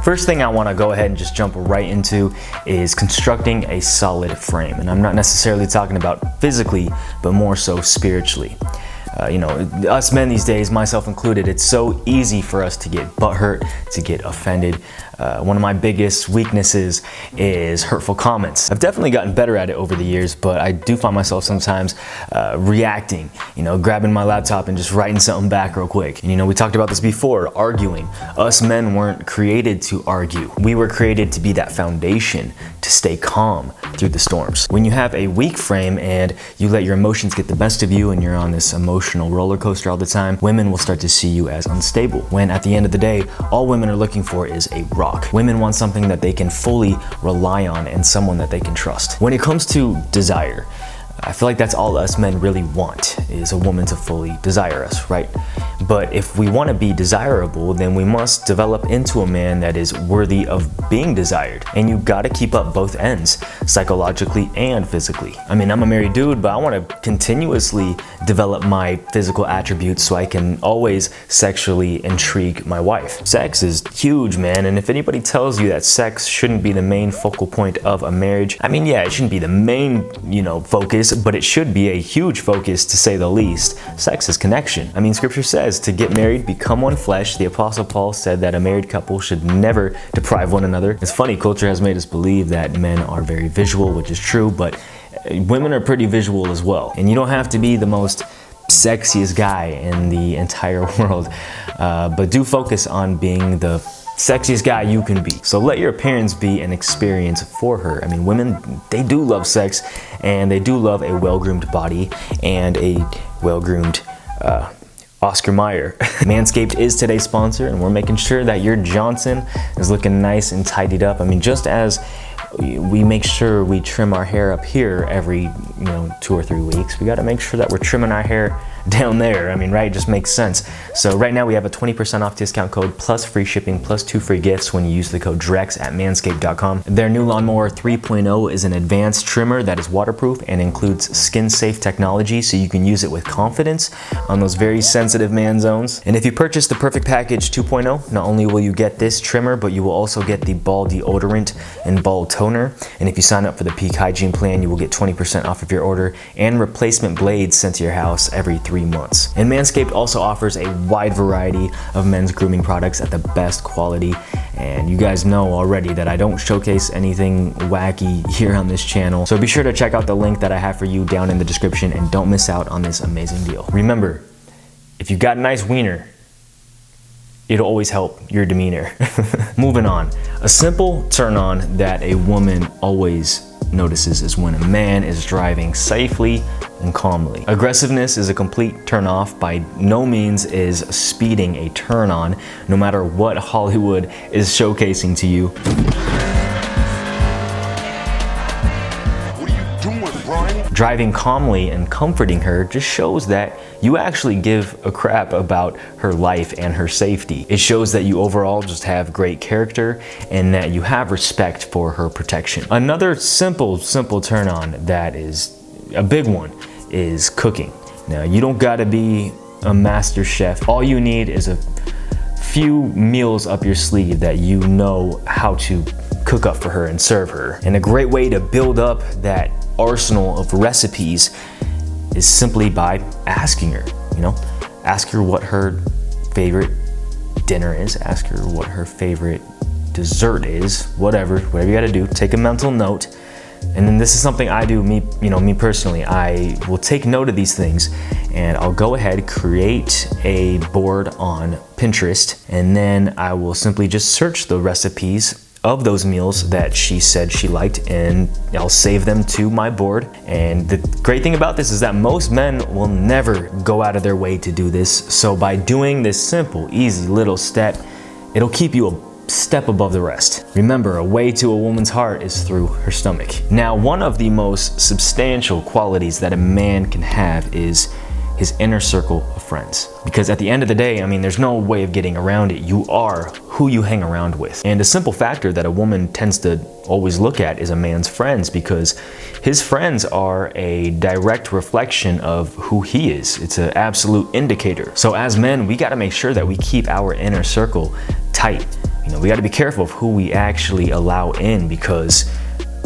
First thing I want to go ahead and just jump right into is constructing a solid frame. And I'm not necessarily talking about physically, but more so spiritually. You know, us men these days, myself included, it's so easy for us to get butthurt, to get offended. One of my biggest weaknesses is hurtful comments. I've definitely gotten better at it over the years, but I do find myself sometimes reacting, you know, grabbing my laptop and just writing something back real quick. And, you know, we talked about this before, arguing. Us men weren't created to argue. We were created to be that foundation, to stay calm through the storms. When you have a weak frame and you let your emotions get the best of you and you're on this emotional roller coaster all the time, women will start to see you as unstable. When at the end of the day, all women are looking for is a rock. Women want something that they can fully rely on and someone that they can trust. When it comes to desire, I feel like that's all us men really want, is a woman to fully desire us, right? But if we want to be desirable, then we must develop into a man that is worthy of being desired. And you gotta keep up both ends, psychologically and physically. I mean, I'm a married dude, but I want to continuously develop my physical attributes so I can always sexually intrigue my wife. Sex is huge, man, and if anybody tells you that sex shouldn't be the main focal point of a marriage, I mean, yeah, it shouldn't be the main, you know, focus, but it should be a huge focus to say the least. Sex is connection. I mean, scripture says to get married, become one flesh. The Apostle Paul said that a married couple should never deprive one another. It's funny, culture has made us believe that men are very visual, which is true, but women are pretty visual as well. And you don't have to be the most sexiest guy in the entire world, but do focus on being the sexiest guy you can be. So let your appearance be an experience for her. I mean, women, they do love sex, and they do love a well-groomed body and a well-groomed Oscar Mayer. Manscaped is today's sponsor, and we're making sure that your Johnson is looking nice and tidied up. I mean, just as we make sure we trim our hair up here every 2 or 3 weeks, we got to make sure that we're trimming our hair down there. I mean, right? It just makes sense. So right now we have a 20% off discount code plus free shipping plus 2 free gifts when you use the code DREX at manscaped.com. Their new lawnmower 3.0 is an advanced trimmer that is waterproof and includes skin safe technology, so you can use it with confidence on those very sensitive man zones. And if you purchase the Perfect Package 2.0, not only will you get this trimmer, but you will also get the ball deodorant and ball toner. And if you sign up for the Peak Hygiene plan, you will get 20% off of your order and replacement blades sent to your house every 3 months. And Manscaped also offers a wide variety of men's grooming products at the best quality. And you guys know already that I don't showcase anything wacky here on this channel. So be sure to check out the link that I have for you down in the description and don't miss out on this amazing deal. Remember, if you got a nice wiener, it'll always help your demeanor. Moving on. A simple turn on that a woman always notices is when a man is driving safely and calmly. Aggressiveness is a complete turn off. By no means is speeding a turn on, no matter what Hollywood is showcasing to you. What are you doing, Brian? Driving calmly and comforting her just shows that you actually give a crap about her life and her safety. It shows that you overall just have great character and that you have respect for her protection. Another simple turn on that is a big one is cooking. Now, you don't gotta be a master chef. All you need is a few meals up your sleeve that you know how to cook up for her and serve her. And a great way to build up that arsenal of recipes is simply by asking her, ask her what her favorite dinner is, ask her what her favorite dessert is, whatever you gotta do, take a mental note. And then this is something I do, me personally, I will take note of these things and I'll go ahead, create a board on Pinterest, and then I will simply just search the recipes of those meals that she said she liked, and I'll save them to my board. And the great thing about this is that most men will never go out of their way to do this. So by doing this simple, easy little step, it'll keep you a step above the rest. Remember, a way to a woman's heart is through her stomach. Now, one of the most substantial qualities that a man can have is his inner circle of friends. Because at the end of the day, there's no way of getting around it. You are who you hang around with. And a simple factor that a woman tends to always look at is a man's friends, because his friends are a direct reflection of who he is. It's an absolute indicator. So as men, we gotta make sure that we keep our inner circle tight. We got to be careful of who we actually allow in, because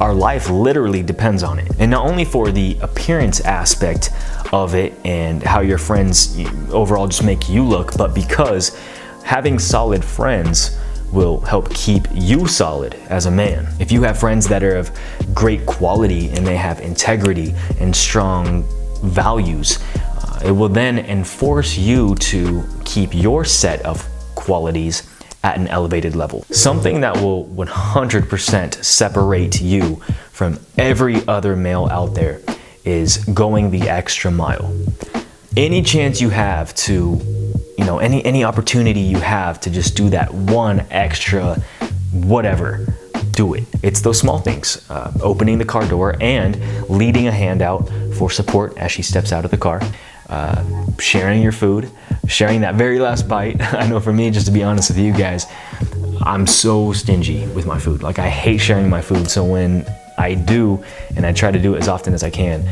our life literally depends on it. And not only for the appearance aspect of it and how your friends overall just make you look, but because having solid friends will help keep you solid as a man. If you have friends that are of great quality and they have integrity and strong values, it will then enforce you to keep your set of qualities at an elevated level. Something that will 100% separate you from every other male out there is going the extra mile. Any chance you have to, any opportunity you have to just do that one extra whatever, do it. It's those small things, opening the car door and leading a hand out for support as she steps out of the car, sharing your food, sharing that very last bite. I know for me, just to be honest with you guys, I'm so stingy with my food. Like, I hate sharing my food. So when I do, and I try to do it as often as I can,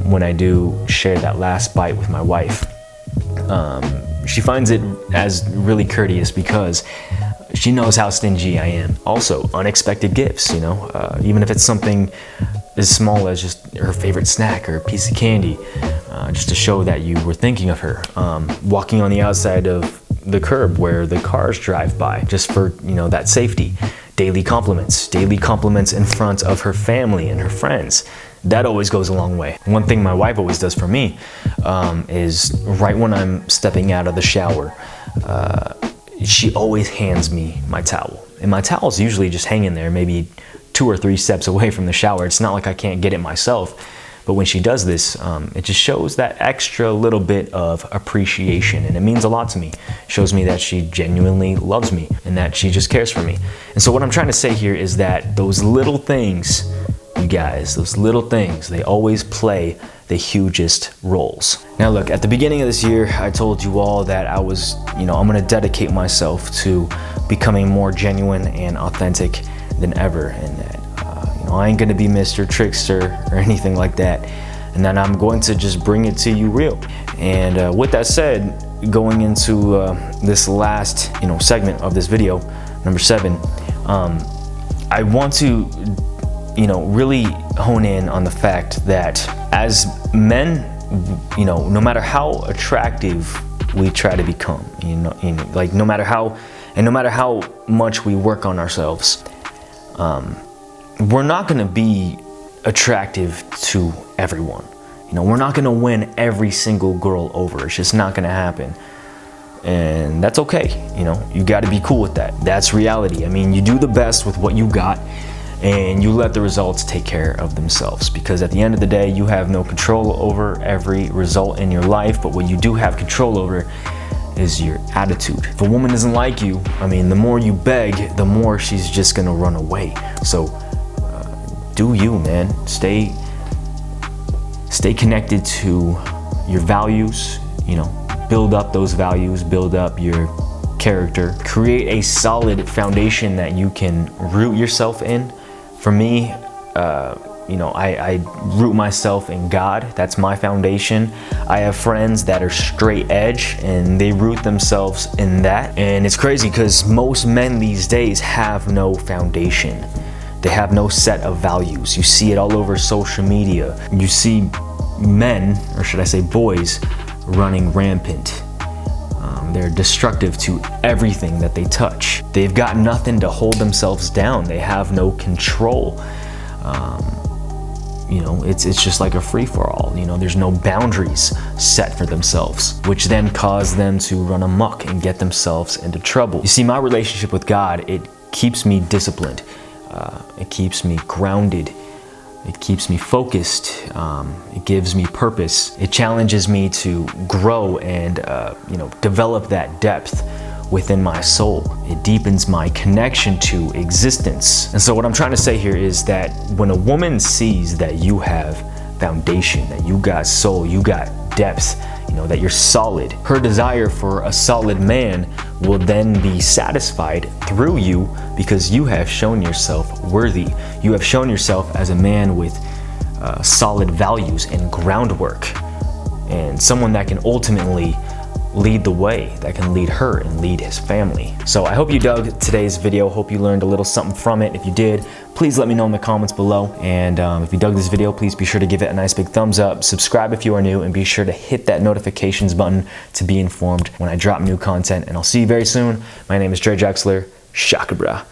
when I do share that last bite with my wife, she finds it as really courteous because she knows how stingy I am. Also, unexpected gifts, even if it's something as small as just her favorite snack or a piece of candy, just to show that you were thinking of her. Walking on the outside of the curb where the cars drive by, just for, that safety. Daily compliments in front of her family and her friends. That always goes a long way. One thing my wife always does for me is right when I'm stepping out of the shower, she always hands me my towel. And my towel's usually just hanging there, maybe 2 or 3 steps away from the shower. It's not like I can't get it myself. But when she does this, it just shows that extra little bit of appreciation, and it means a lot to me. It shows me that she genuinely loves me and that she just cares for me. And so what I'm trying to say here is that those little things, you guys, those little things, they always play the hugest roles. Now look, at the beginning of this year, I told you all that I was, I'm gonna dedicate myself to becoming more genuine and authentic than ever, and that I ain't gonna be Mr. Trickster or anything like that, and then I'm going to just bring it to you real. And with that said, going into this last segment of this video, number 7, I want to really hone in on the fact that as men, no matter how attractive we try to become, like no matter how much we work on ourselves, we're not going to be attractive to everyone. We're not going to win every single girl over. It's just not going to happen. And that's okay. You got to be cool with that. That's reality. I mean, you do the best with what you got, and you let the results take care of themselves, because at the end of the day, you have no control over every result in your life, but what you do have control over is your attitude. If a woman doesn't like you, the more you beg, the more she's just gonna run away. So do you, man. Stay connected to your values, build up those values, build up your character, create a solid foundation that you can root yourself in. For me, I root myself in God. That's my foundation. I have friends that are straight edge and they root themselves in that. And it's crazy because most men these days have no foundation. They have no set of values. You see it all over social media. You see men, or should I say boys, running rampant. They're destructive to everything that they touch. They've got nothing to hold themselves down. They have no control. It's just like a free-for-all. There's no boundaries set for themselves, which then cause them to run amok and get themselves into trouble. You see, my relationship with God, it keeps me disciplined. It keeps me grounded. It keeps me focused. It gives me purpose. It challenges me to grow and develop that depth within my soul. It deepens my connection to existence. And so what I'm trying to say here is that when a woman sees that you have foundation, that you got soul, you got depth, that you're solid, her desire for a solid man will then be satisfied through you, because you have shown yourself worthy. You have shown yourself as a man with solid values and groundwork, and someone that can ultimately lead the way, that can lead her and lead his family. So I hope you dug today's video. Hope you learned a little something from it. If you did, please let me know in the comments below. And if you dug this video, please be sure to give it a nice big thumbs up. Subscribe if you are new, and be sure to hit that notifications button to be informed when I drop new content. And I'll see you very soon. My name is Drexler. Shaka bra.